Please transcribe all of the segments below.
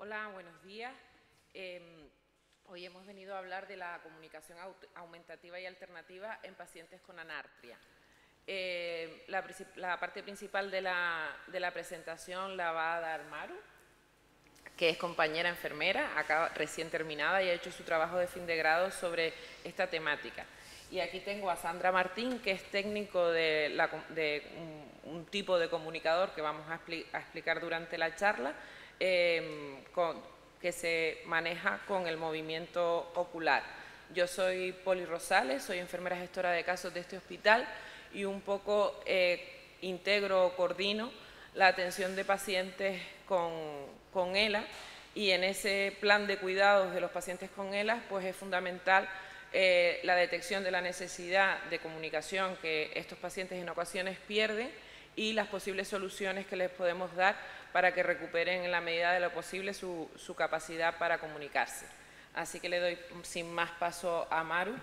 Hola, buenos días. Hoy hemos venido a hablar de la comunicación aumentativa y alternativa en pacientes con anartria. La parte principal de la presentación la va a dar Maru, que es compañera enfermera, recién terminada y ha hecho su trabajo de fin de grado sobre esta temática. Y aquí tengo a Sandra Martín, que es técnico de un tipo de comunicador que vamos a explicar durante la charla, que se maneja con el movimiento ocular. Yo soy Poli Rosales, soy enfermera gestora de casos de este hospital y un poco integro o coordino la atención de pacientes con ELA, y en ese plan de cuidados de los pacientes con ELA pues es fundamental la detección de la necesidad de comunicación que estos pacientes en ocasiones pierden y las posibles soluciones que les podemos dar para que recuperen en la medida de lo posible su capacidad para comunicarse. Así que le doy sin más paso a Maru,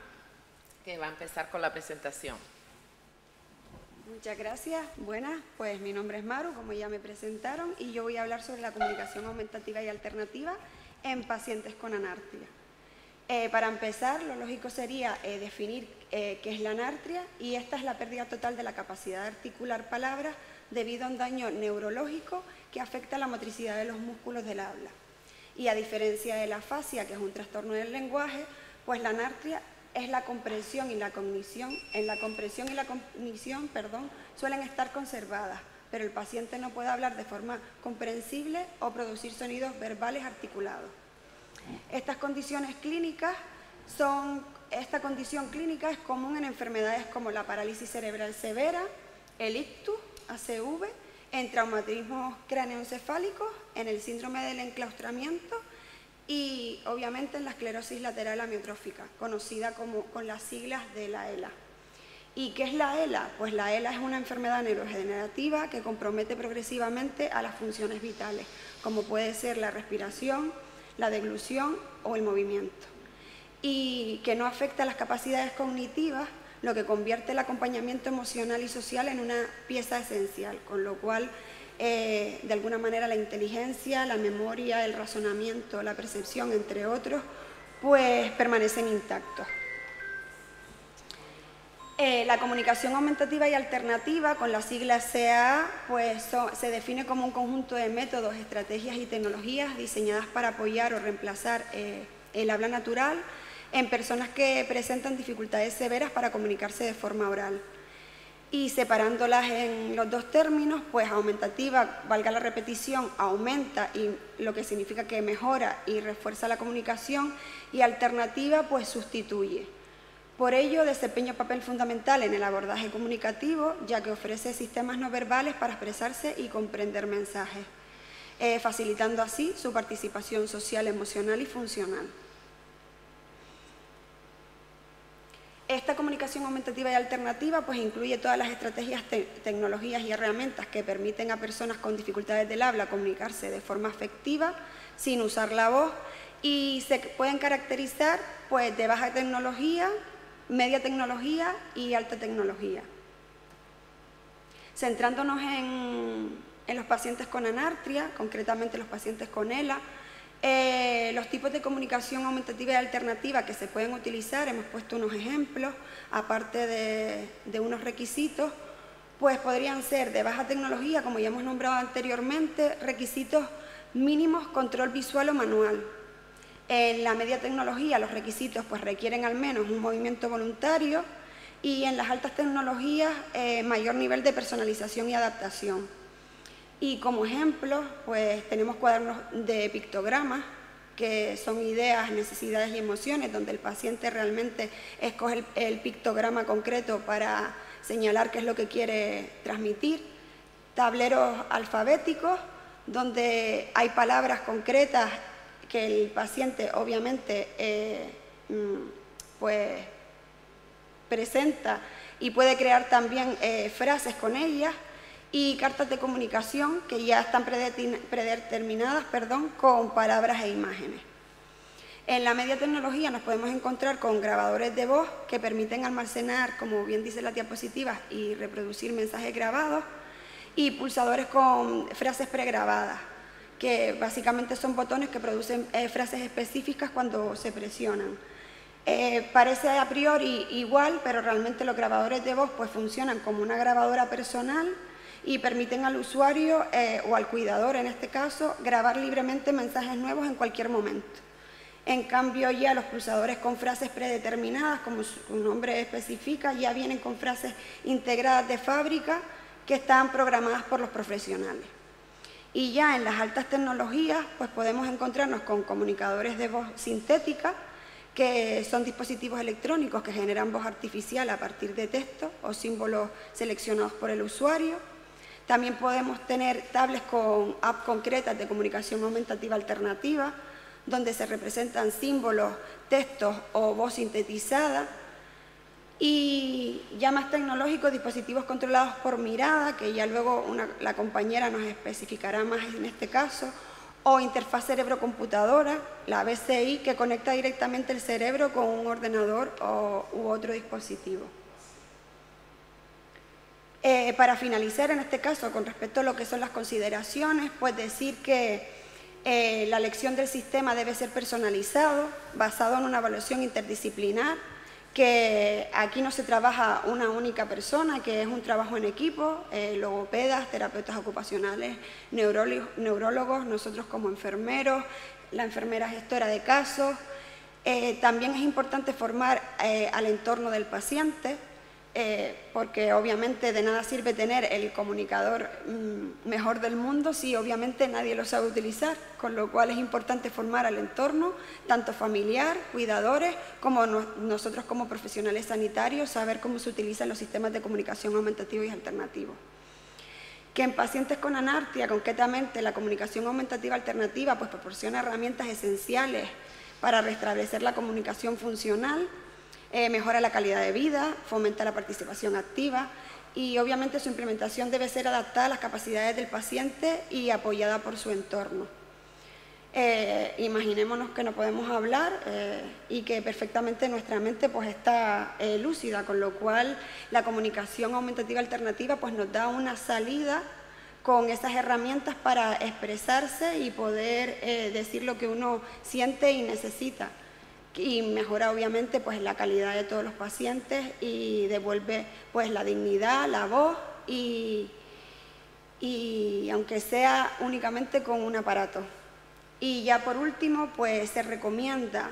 que va a empezar con la presentación. Muchas gracias. Buenas, pues mi nombre es Maru, como ya me presentaron, y yo voy a hablar sobre la comunicación aumentativa y alternativa en pacientes con anartria. Para empezar, lo lógico sería definir qué es la anartria, y esta es la pérdida total de la capacidad de articular palabras debido a un daño neurológico que afecta la motricidad de los músculos del habla. Y a diferencia de la afasia, que es un trastorno del lenguaje, pues la anartria es la comprensión y la cognición. En la comprensión y la cognición, suelen estar conservadas, pero el paciente no puede hablar de forma comprensible o producir sonidos verbales articulados. Esta condición clínica es común en enfermedades como la parálisis cerebral severa, el ictus, ACV, en traumatismos cráneoencefálicos, en el síndrome del enclaustramiento y obviamente en la esclerosis lateral amiotrófica, conocida con las siglas de la ELA. ¿Y qué es la ELA? Pues la ELA es una enfermedad neurodegenerativa que compromete progresivamente a las funciones vitales, como puede ser la respiración, la deglución o el movimiento, y que no afecta a las capacidades cognitivas, lo que convierte el acompañamiento emocional y social en una pieza esencial, con lo cual de alguna manera la inteligencia, la memoria, el razonamiento, la percepción, entre otros, pues permanecen intactos. La comunicación aumentativa y alternativa, con la sigla CAA, pues se define como un conjunto de métodos, estrategias y tecnologías diseñadas para apoyar o reemplazar el habla natural en personas que presentan dificultades severas para comunicarse de forma oral. Y separándolas en los dos términos, pues aumentativa, valga la repetición, aumenta, y lo que significa que mejora y refuerza la comunicación, y alternativa, pues sustituye. Por ello, desempeña un papel fundamental en el abordaje comunicativo, ya que ofrece sistemas no verbales para expresarse y comprender mensajes, facilitando así su participación social, emocional y funcional. Esta comunicación aumentativa y alternativa pues incluye todas las estrategias, tecnologías y herramientas que permiten a personas con dificultades del habla comunicarse de forma efectiva, sin usar la voz, y se pueden caracterizar pues de baja tecnología, media tecnología y alta tecnología. Centrándonos en los pacientes con anartria, concretamente los pacientes con ELA, los tipos de comunicación aumentativa y alternativa que se pueden utilizar, hemos puesto unos ejemplos, aparte de unos requisitos, pues podrían ser de baja tecnología, como ya hemos nombrado anteriormente, requisitos mínimos, control visual o manual. En la media tecnología los requisitos pues requieren al menos un movimiento voluntario, y en las altas tecnologías mayor nivel de personalización y adaptación. Y como ejemplo, pues tenemos cuadernos de pictogramas, que son ideas, necesidades y emociones, donde el paciente realmente escoge el pictograma concreto para señalar qué es lo que quiere transmitir. Tableros alfabéticos, donde hay palabras concretas que el paciente obviamente pues presenta y puede crear también frases con ellas. Y cartas de comunicación que ya están predeterminadas con palabras e imágenes. En la media tecnología nos podemos encontrar con grabadores de voz que permiten almacenar, como bien dice las diapositivas, y reproducir mensajes grabados, y pulsadores con frases pregrabadas, que básicamente son botones que producen frases específicas cuando se presionan. Parece a priori igual, pero realmente los grabadores de voz pues funcionan como una grabadora personal y permiten al usuario o al cuidador en este caso grabar libremente mensajes nuevos en cualquier momento. En cambio ya los pulsadores con frases predeterminadas, como su nombre especifica, ya vienen con frases integradas de fábrica que están programadas por los profesionales. Y ya en las altas tecnologías pues podemos encontrarnos con comunicadores de voz sintética, que son dispositivos electrónicos que generan voz artificial a partir de texto o símbolos seleccionados por el usuario. También podemos tener tablets con apps concretas de comunicación aumentativa alternativa, donde se representan símbolos, textos o voz sintetizada. Y ya más tecnológicos, dispositivos controlados por mirada, que ya luego la compañera nos especificará más en este caso, o interfaz cerebro-computadora, la BCI, que conecta directamente el cerebro con un ordenador u otro dispositivo. Para finalizar, en este caso, con respecto a lo que son las consideraciones, pues decir que la elección del sistema debe ser personalizado, basado en una evaluación interdisciplinar, que aquí no se trabaja una única persona, que es un trabajo en equipo, logopedas, terapeutas ocupacionales, neurólogos, nosotros como enfermeros, la enfermera gestora de casos. También es importante formar al entorno del paciente, porque obviamente de nada sirve tener el comunicador mejor del mundo si obviamente nadie lo sabe utilizar, con lo cual es importante formar al entorno, tanto familiar, cuidadores, como nosotros como profesionales sanitarios, saber cómo se utilizan los sistemas de comunicación aumentativos y alternativos. Que en pacientes con anartria, concretamente la comunicación aumentativa alternativa, pues proporciona herramientas esenciales para restablecer la comunicación funcional, mejora la calidad de vida, fomenta la participación activa y obviamente su implementación debe ser adaptada a las capacidades del paciente y apoyada por su entorno. Imaginémonos que no podemos hablar y que perfectamente nuestra mente pues está lúcida, con lo cual la comunicación aumentativa alternativa pues nos da una salida con esas herramientas para expresarse y poder decir lo que uno siente y necesita. Y mejora obviamente pues la calidad de todos los pacientes y devuelve pues la dignidad, la voz y aunque sea únicamente con un aparato. Y ya por último pues se recomienda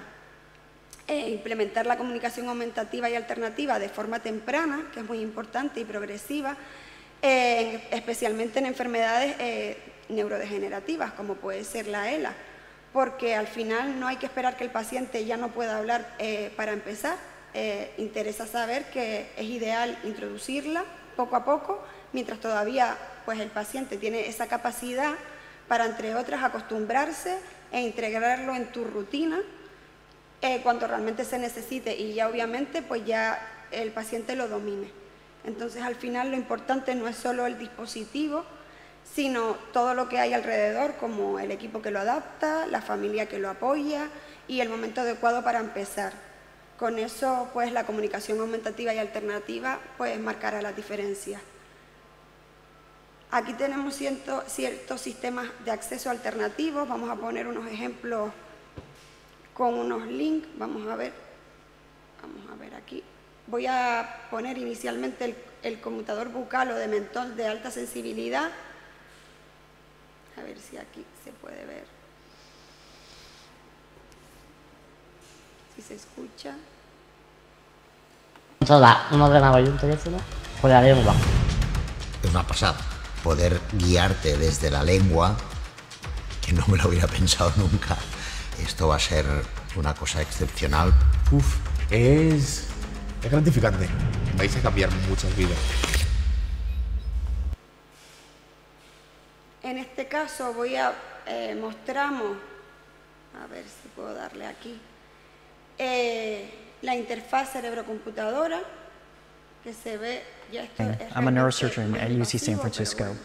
implementar la comunicación aumentativa y alternativa de forma temprana, que es muy importante y progresiva, especialmente en enfermedades neurodegenerativas como puede ser la ELA. Porque al final no hay que esperar que el paciente ya no pueda hablar para empezar. Interesa saber que es ideal introducirla poco a poco, mientras todavía pues, el paciente tiene esa capacidad para, entre otras, acostumbrarse e integrarlo en tu rutina cuando realmente se necesite y ya obviamente pues ya el paciente lo domine. Entonces al final lo importante no es solo el dispositivo, sino todo lo que hay alrededor, como el equipo que lo adapta, la familia que lo apoya y el momento adecuado para empezar. Con eso, pues, la comunicación aumentativa y alternativa, pues, marcará la diferencia. Aquí tenemos ciertos sistemas de acceso alternativos. Vamos a poner unos ejemplos con unos links. Vamos a ver aquí. Voy a poner inicialmente el conmutador bucal o de mentón de alta sensibilidad. A ver si aquí se puede ver. Si se escucha. Un ordenador y un teléfono con la lengua. Es una pasada. Poder guiarte desde la lengua, que no me lo hubiera pensado nunca. Esto va a ser una cosa excepcional. Uf, es gratificante. Vais a cambiar muchas vidas. En este caso mostramos, a ver si puedo darle aquí, la interfaz cerebro-computadora, que se ve, ya esto es I'm a neurosurgeon at UC San Francisco.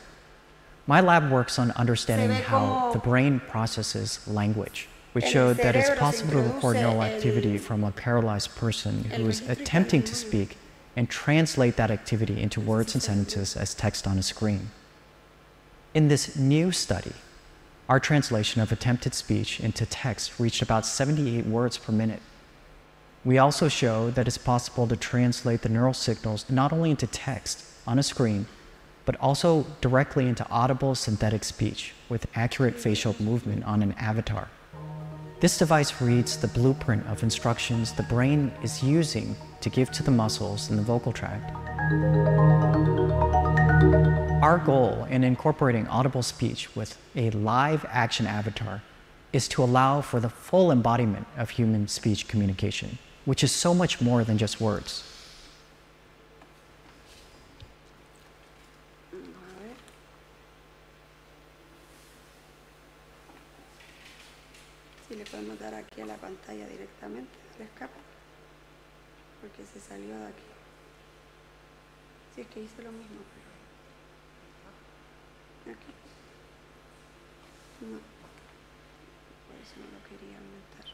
My lab works on understanding how the brain processes language. We showed that it's possible to record neural activity from a paralyzed person who is attempting to speak and translate that activity into words and sentences as text on a screen. In this new study, Our translation of attempted speech into text reached about 78 words per minute. We also show that it's possible to translate the neural signals not only into text on a screen, but also directly into audible synthetic speech with accurate facial movement on an avatar. This device reads the blueprint of instructions the brain is using to give to the muscles in the vocal tract. Our goal in incorporating audible speech with a live action avatar is to allow for the full embodiment of human speech communication, which is so much more than just words. Si le podemos dar aquí a la pantalla directamente, le escapa, porque se salió de aquí. Si es que hice lo mismo, pero aquí no, por eso no lo quería aumentar.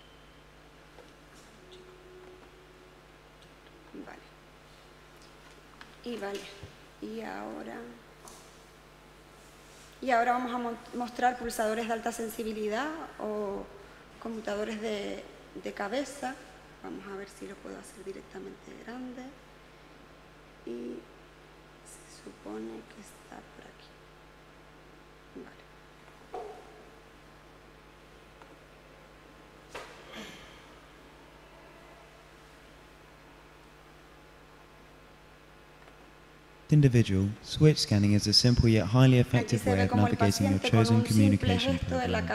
Vale, y ahora vamos a mostrar pulsadores de alta sensibilidad o conmutadores de cabeza. Vamos a ver si lo puedo hacer directamente grande. Y se supone que está por aquí. Vale. Individual, switch scanning is a simple yet highly effective way of navigating your chosen communication program.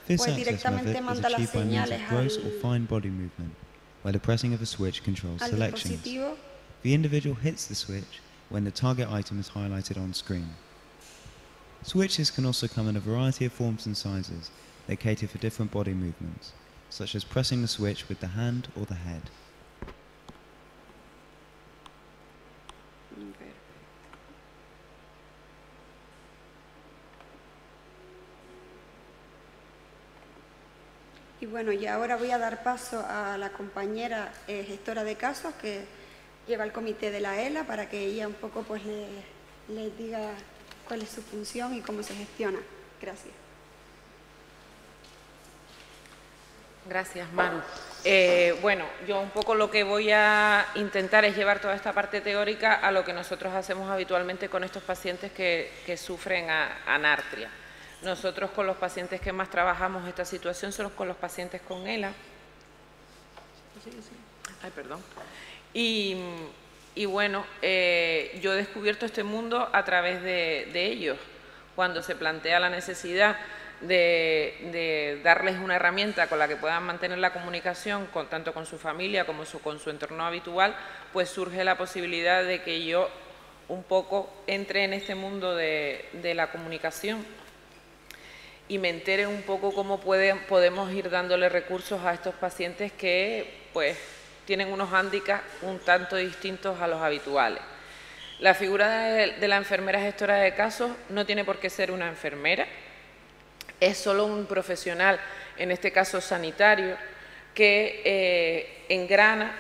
This access method is achieved by means of gross or fine body movement, where the pressing of a switch controls selections. The individual hits the switch when the target item is highlighted on screen. Switches can also come in a variety of forms and sizes. They cater for different body movements, such as pressing the switch with the hand or the head. Y bueno, y ahora voy a dar paso a la compañera gestora de casos que lleva el comité de la ELA para que ella un poco pues les diga cuál es su función y cómo se gestiona. Gracias. Gracias, Maru. Bueno, yo un poco lo que voy a intentar es llevar toda esta parte teórica a lo que nosotros hacemos habitualmente con estos pacientes que sufren anartria. Nosotros con los pacientes que más trabajamos esta situación son con los pacientes con ELA. Ay, perdón. Y bueno, yo he descubierto este mundo a través de ellos. Cuando se plantea la necesidad de darles una herramienta con la que puedan mantener la comunicación tanto con su familia como con su entorno habitual, pues surge la posibilidad de que yo un poco entre en este mundo de la comunicación y me entere un poco cómo podemos ir dándole recursos a estos pacientes que pues tienen unos hándicaps un tanto distintos a los habituales. La figura de la enfermera gestora de casos no tiene por qué ser una enfermera, es solo un profesional, en este caso sanitario, que engrana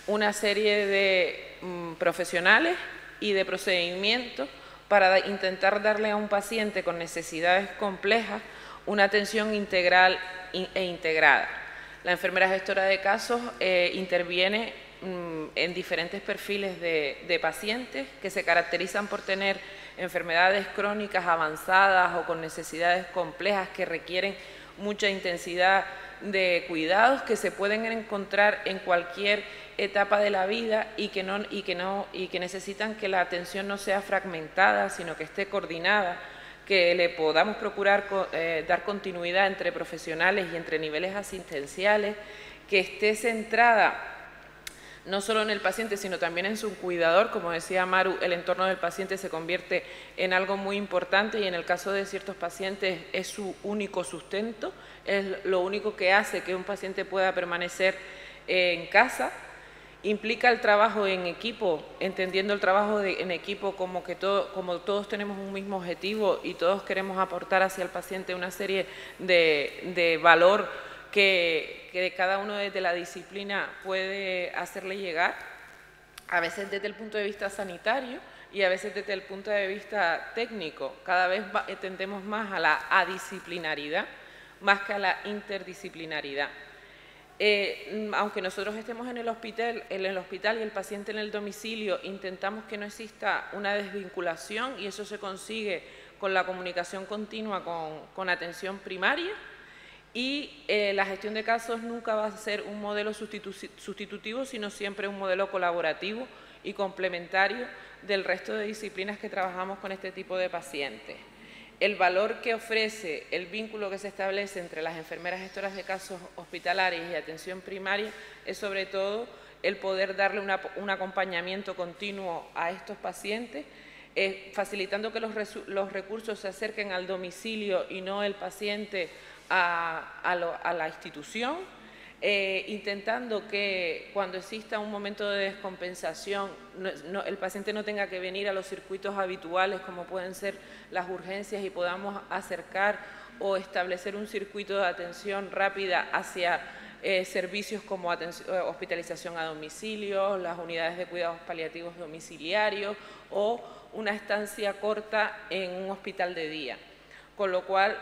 una serie de profesionales y de procedimientos para intentar darle a un paciente con necesidades complejas una atención integral e integrada. La enfermera gestora de casos interviene en diferentes perfiles de pacientes que se caracterizan por tener enfermedades crónicas avanzadas o con necesidades complejas que requieren mucha intensidad de cuidados que se pueden encontrar en cualquier etapa de la vida y que necesitan que la atención no sea fragmentada, sino que esté coordinada, que le podamos procurar dar continuidad entre profesionales y entre niveles asistenciales, que esté centrada no solo en el paciente, sino también en su cuidador. Como decía Maru, el entorno del paciente se convierte en algo muy importante y en el caso de ciertos pacientes es su único sustento, es lo único que hace que un paciente pueda permanecer en casa. Implica el trabajo en equipo, entendiendo el trabajo en equipo como todos tenemos un mismo objetivo y todos queremos aportar hacia el paciente una serie de valor que cada uno desde la disciplina puede hacerle llegar. a veces desde el punto de vista sanitario y a veces desde el punto de vista técnico. Cada vez tendemos más a la adisciplinaridad más que a la interdisciplinaridad. Aunque nosotros estemos en el hospital y el paciente en el domicilio, intentamos que no exista una desvinculación, y eso se consigue con la comunicación continua con atención primaria, y la gestión de casos nunca va a ser un modelo sustitutivo, sino siempre un modelo colaborativo y complementario del resto de disciplinas que trabajamos con este tipo de pacientes. El valor que ofrece el vínculo que se establece entre las enfermeras gestoras de casos hospitalarios y atención primaria es sobre todo el poder darle un acompañamiento continuo a estos pacientes, facilitando que los recursos se acerquen al domicilio y no el paciente a la institución, intentando que cuando exista un momento de descompensación el paciente no tenga que venir a los circuitos habituales como pueden ser las urgencias, y podamos acercar o establecer un circuito de atención rápida hacia servicios como hospitalización a domicilio, las unidades de cuidados paliativos domiciliarios o una estancia corta en un hospital de día. Con lo cual,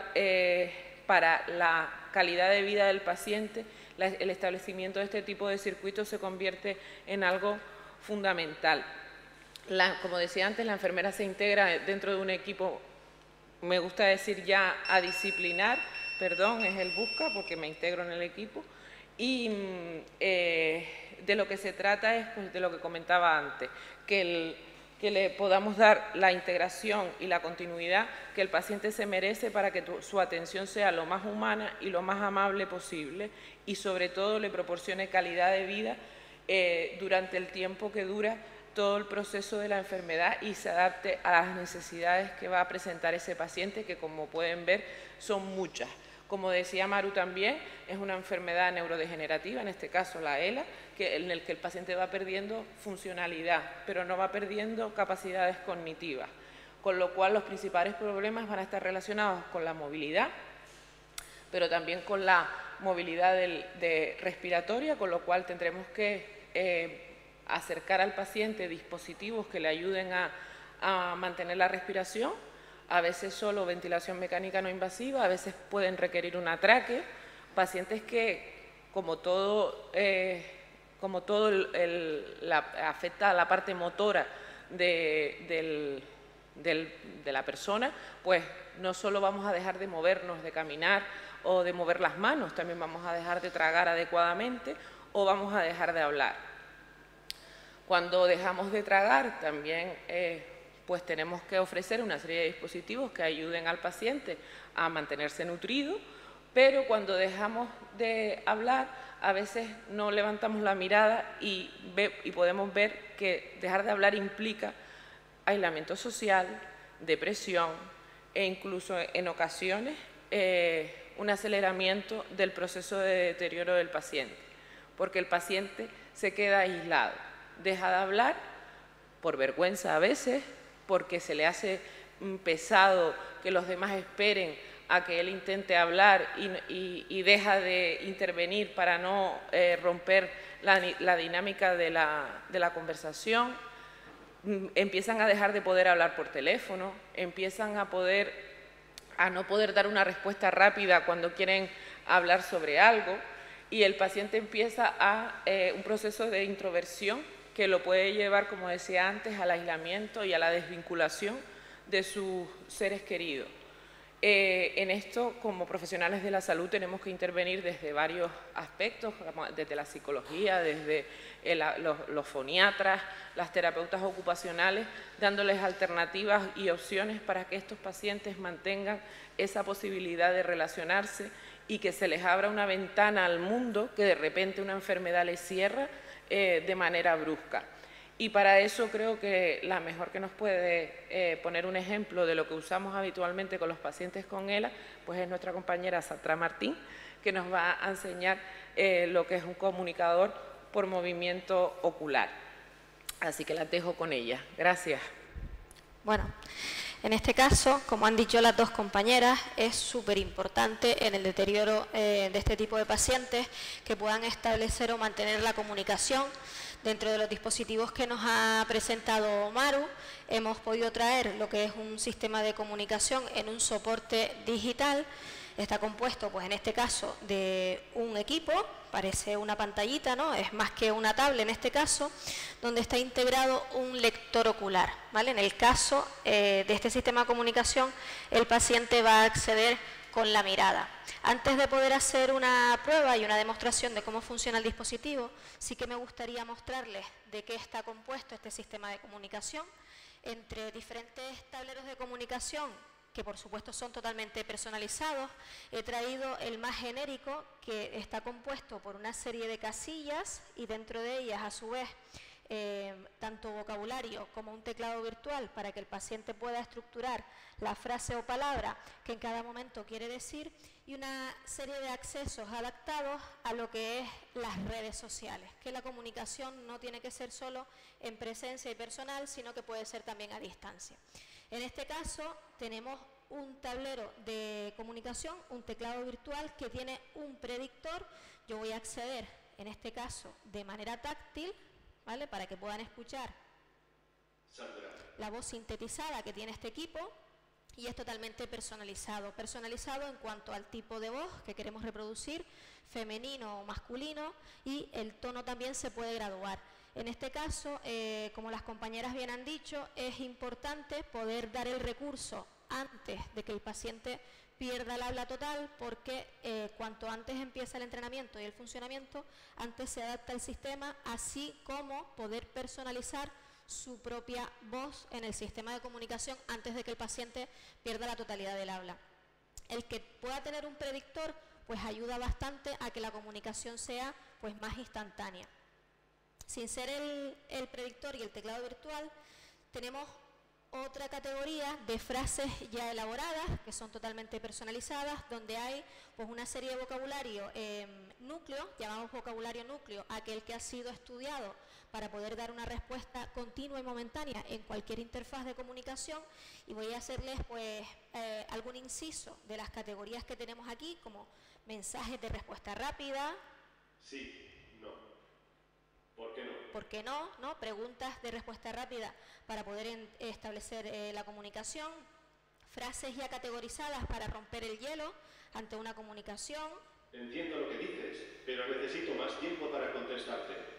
para la calidad de vida del paciente, el establecimiento de este tipo de circuitos se convierte en algo fundamental. Como decía antes, la enfermera se integra dentro de un equipo, me gusta decir ya adisciplinar, perdón, es el busca porque me integro en el equipo, y de lo que se trata es pues, de lo que comentaba antes, que le podamos dar la integración y la continuidad que el paciente se merece para que su atención sea lo más humana y lo más amable posible, y sobre todo le proporcione calidad de vida durante el tiempo que dura todo el proceso de la enfermedad y se adapte a las necesidades que va a presentar ese paciente, que como pueden ver son muchas. Como decía Maru también, es una enfermedad neurodegenerativa, en este caso la ELA, en el que el paciente va perdiendo funcionalidad, pero no va perdiendo capacidades cognitivas, con lo cual los principales problemas van a estar relacionados con la movilidad, pero también con la movilidad respiratoria, con lo cual tendremos que acercar al paciente dispositivos que le ayuden a mantener la respiración. A veces solo ventilación mecánica no invasiva, a veces pueden requerir una tráquea, pacientes que, como todo afecta a la parte motora de la persona, pues no solo vamos a dejar de movernos, de caminar o de mover las manos, también vamos a dejar de tragar adecuadamente o vamos a dejar de hablar. Cuando dejamos de tragar también pues tenemos que ofrecer una serie de dispositivos que ayuden al paciente a mantenerse nutrido, pero cuando dejamos de hablar, a veces no levantamos la mirada y podemos ver que dejar de hablar implica aislamiento social, depresión e incluso en ocasiones un aceleramiento del proceso de deterioro del paciente, porque el paciente se queda aislado, deja de hablar por vergüenza a veces, porque se le hace pesado que los demás esperen a que él intente hablar y deja de intervenir para no romper la dinámica de la conversación. Empiezan a dejar de poder hablar por teléfono, empiezan a no poder dar una respuesta rápida cuando quieren hablar sobre algo, y el paciente empieza un proceso de introversión que lo puede llevar, como decía antes, al aislamiento y a la desvinculación de sus seres queridos. En esto, como profesionales de la salud, tenemos que intervenir desde varios aspectos, desde la psicología, desde los foniatras, las terapeutas ocupacionales, dándoles alternativas y opciones para que estos pacientes mantengan esa posibilidad de relacionarse y que se les abra una ventana al mundo que de repente una enfermedad les cierra de manera brusca. Y para eso creo que la mejor que nos puede poner un ejemplo de lo que usamos habitualmente con los pacientes con ELA, pues es nuestra compañera Satra Martín, que nos va a enseñar lo que es un comunicador por movimiento ocular. Así que las dejo con ella. Gracias. Bueno, en este caso, como han dicho las dos compañeras, es súper importante en el deterioro de este tipo de pacientes que puedan establecer o mantener la comunicación Dentro de los dispositivos que nos ha presentado Maru, hemos podido traer lo que es un sistema de comunicación en un soporte digital. Está compuesto, pues en este caso, de un equipo, parece una pantallita, ¿no? Es más que una tablet en este caso, donde está integrado un lector ocular, ¿vale? En el caso de este sistema de comunicación, el paciente va a acceder con la mirada. Antes de poder hacer una prueba y una demostración de cómo funciona el dispositivo, sí que me gustaría mostrarles de qué está compuesto este sistema de comunicación. Entre diferentes tableros de comunicación, que por supuesto son totalmente personalizados, he traído el más genérico, que está compuesto por una serie de casillas y dentro de ellas, a su vez, tanto vocabulario como un teclado virtual para que el paciente pueda estructurar la frase o palabra que en cada momento quiere decir, y una serie de accesos adaptados a lo que es las redes sociales, que la comunicación no tiene que ser solo en presencia y personal, sino que puede ser también a distancia. En este caso tenemos un tablero de comunicación, un teclado virtual que tiene un predictor. Yo voy a acceder, en este caso, de manera táctil, ¿vale? Para que puedan escuchar la voz sintetizada que tiene este equipo, y es totalmente personalizado. Personalizado en cuanto al tipo de voz que queremos reproducir, femenino o masculino, y el tono también se puede graduar. En este caso, como las compañeras bien han dicho, es importante poder dar el recurso antes de que el paciente pierda el habla total, porque cuanto antes empieza el entrenamiento y el funcionamiento, antes se adapta el sistema, así como poder personalizar su propia voz en el sistema de comunicación antes de que el paciente pierda la totalidad del habla. El que pueda tener un predictor, pues ayuda bastante a que la comunicación sea pues más instantánea. Sin ser el predictor y el teclado virtual, tenemos otra categoría de frases ya elaboradas, que son totalmente personalizadas, donde hay pues una serie de vocabulario núcleo, llamamos vocabulario núcleo, aquel que ha sido estudiado para poder dar una respuesta continua y momentánea en cualquier interfaz de comunicación, y voy a hacerles pues algún inciso de las categorías que tenemos aquí, como mensajes de respuesta rápida. Sí, no. ¿Por qué no? ¿Por qué no? ¿No? Preguntas de respuesta rápida para poder establecer la comunicación. Frases ya categorizadas para romper el hielo ante una comunicación. Entiendo lo que dices, pero necesito más tiempo para contestarte.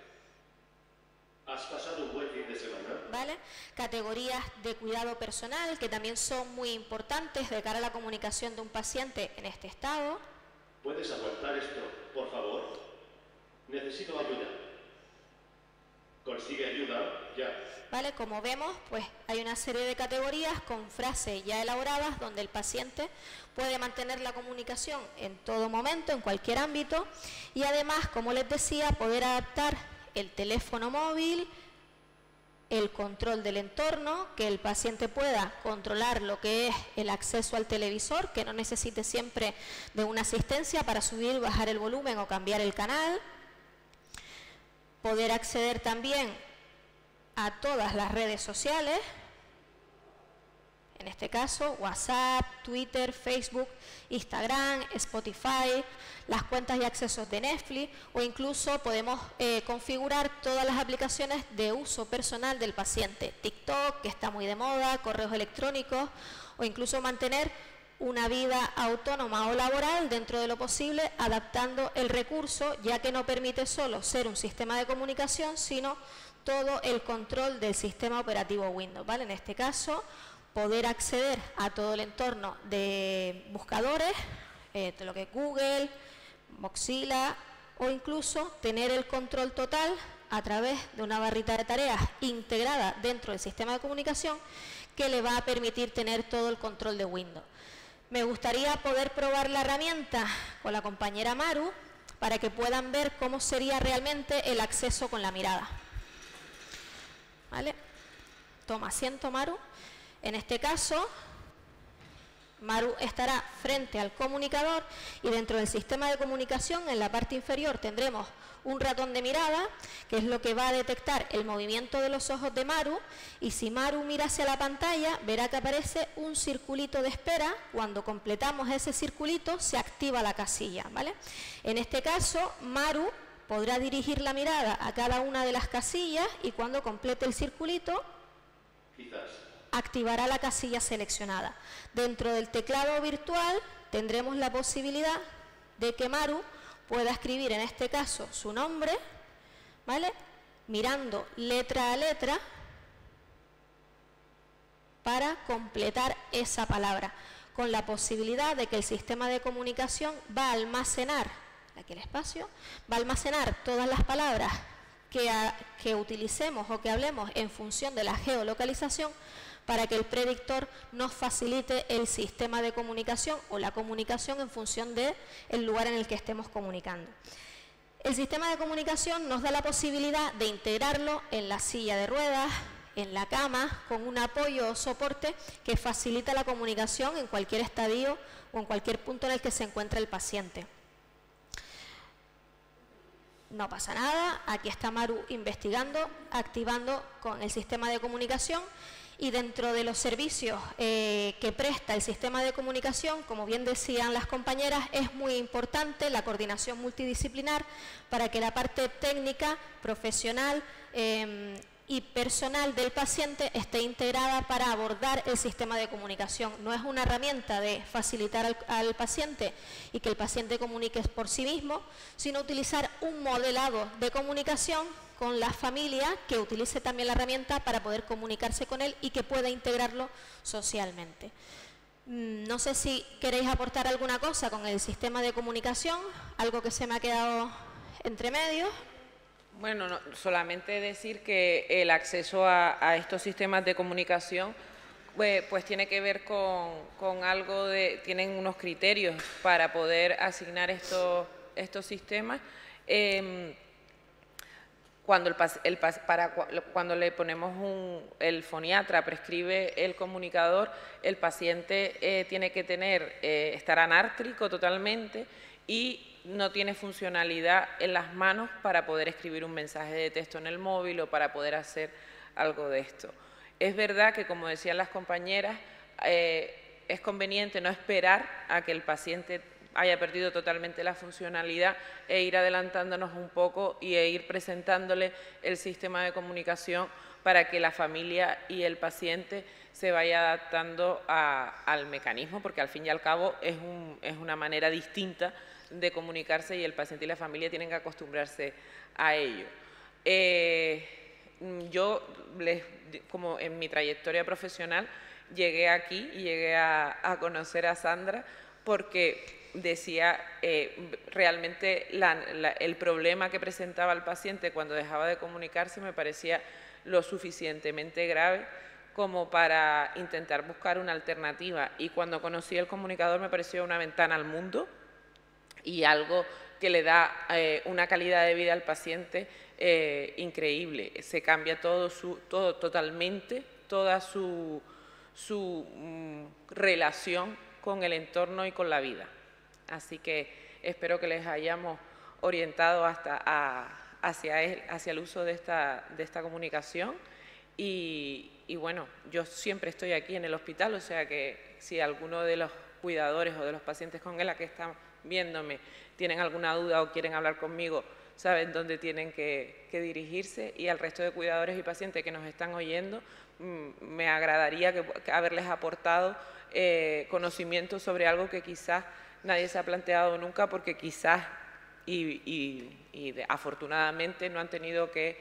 ¿Has pasado un buen fin de semana? ¿Vale? Categorías de cuidado personal, que también son muy importantes de cara a la comunicación de un paciente en este estado. ¿Puedes aguantar esto, por favor? Necesito ayuda. ¿Consigue ayuda? Ya. Vale, como vemos, pues hay una serie de categorías con frases ya elaboradas donde el paciente puede mantener la comunicación en todo momento, en cualquier ámbito, y además, como les decía, poder adaptar el teléfono móvil, el control del entorno, que el paciente pueda controlar lo que es el acceso al televisor, que no necesite siempre de una asistencia para subir, bajar el volumen o cambiar el canal. Poder acceder también a todas las redes sociales, en este caso WhatsApp, Twitter, Facebook, Instagram, Spotify, las cuentas y accesos de Netflix, o incluso podemos configurar todas las aplicaciones de uso personal del paciente, TikTok, que está muy de moda, correos electrónicos, o incluso mantener una vida autónoma o laboral dentro de lo posible, adaptando el recurso, ya que no permite solo ser un sistema de comunicación, sino todo el control del sistema operativo Windows, ¿vale? En este caso, poder acceder a todo el entorno de buscadores, de lo que es Google, Mozilla, o incluso tener el control total a través de una barrita de tareas integrada dentro del sistema de comunicación, que le va a permitir tener todo el control de Windows. Me gustaría poder probar la herramienta con la compañera Maru para que puedan ver cómo sería realmente el acceso con la mirada. ¿Vale? Toma asiento, Maru. En este caso, Maru estará frente al comunicador, y dentro del sistema de comunicación, en la parte inferior, tendremos un ratón de mirada, que es lo que va a detectar el movimiento de los ojos de Maru, y si Maru mira hacia la pantalla, verá que aparece un circulito de espera. Cuando completamos ese circulito, se activa la casilla, ¿vale? En este caso, Maru podrá dirigir la mirada a cada una de las casillas y cuando complete el circulito, activará la casilla seleccionada. Dentro del teclado virtual tendremos la posibilidad de que Maru pueda escribir, en este caso, su nombre, ¿vale?, mirando letra a letra para completar esa palabra, con la posibilidad de que el sistema de comunicación va a almacenar, aquí el espacio, va a almacenar todas las palabras que utilicemos o que hablemos en función de la geolocalización, para que el predictor nos facilite el sistema de comunicación o la comunicación en función del lugar en el que estemos comunicando. El sistema de comunicación nos da la posibilidad de integrarlo en la silla de ruedas, en la cama, con un apoyo o soporte que facilita la comunicación en cualquier estadio o en cualquier punto en el que se encuentre el paciente. No pasa nada, aquí está Maru investigando, activando con el sistema de comunicación, y dentro de los servicios que presta el sistema de comunicación, como bien decían las compañeras, es muy importante la coordinación multidisciplinar para que la parte técnica, profesional y personal del paciente esté integrada para abordar el sistema de comunicación. No es una herramienta de facilitar al paciente y que el paciente comunique por sí mismo, sino utilizar un modelado de comunicación con la familia que utilice también la herramienta para poder comunicarse con él y que pueda integrarlo socialmente. No sé si queréis aportar alguna cosa con el sistema de comunicación, algo que se me ha quedado entre medios. Bueno, no, solamente decir que el acceso a estos sistemas de comunicación pues tiene que ver con algo de, tienen unos criterios para poder asignar estos sistemas. Cuando le ponemos el foniatra prescribe el comunicador, el paciente tiene que estar anártrico totalmente y no tiene funcionalidad en las manos para poder escribir un mensaje de texto en el móvil o para poder hacer algo de esto. Es verdad que, como decían las compañeras, es conveniente no esperar a que el paciente haya perdido totalmente la funcionalidad e ir adelantándonos un poco y ir presentándole el sistema de comunicación para que la familia y el paciente se vaya adaptando al mecanismo, porque al fin y al cabo es una manera distinta de comunicarse y el paciente y la familia tienen que acostumbrarse a ello. Yo, como en mi trayectoria profesional, llegué aquí y llegué a conocer a Sandra porque decía realmente el problema que presentaba el paciente cuando dejaba de comunicarse me parecía lo suficientemente grave como para intentar buscar una alternativa, y cuando conocí el comunicador me pareció una ventana al mundo y algo que le da una calidad de vida al paciente increíble. Se cambia todo totalmente, toda su relación con el entorno y con la vida. Así que espero que les hayamos orientado hacia el uso de esta comunicación y bueno, yo siempre estoy aquí en el hospital, o sea que si alguno de los cuidadores o de los pacientes con ELA que están viéndome tienen alguna duda o quieren hablar conmigo, saben dónde tienen que dirigirse, y al resto de cuidadores y pacientes que nos están oyendo, me agradaría haberles aportado conocimiento sobre algo que quizás nadie se ha planteado nunca, porque quizás afortunadamente no han tenido que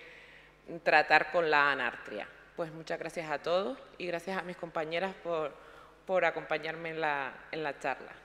tratar con la anartria. Pues muchas gracias a todos y gracias a mis compañeras por acompañarme en la charla.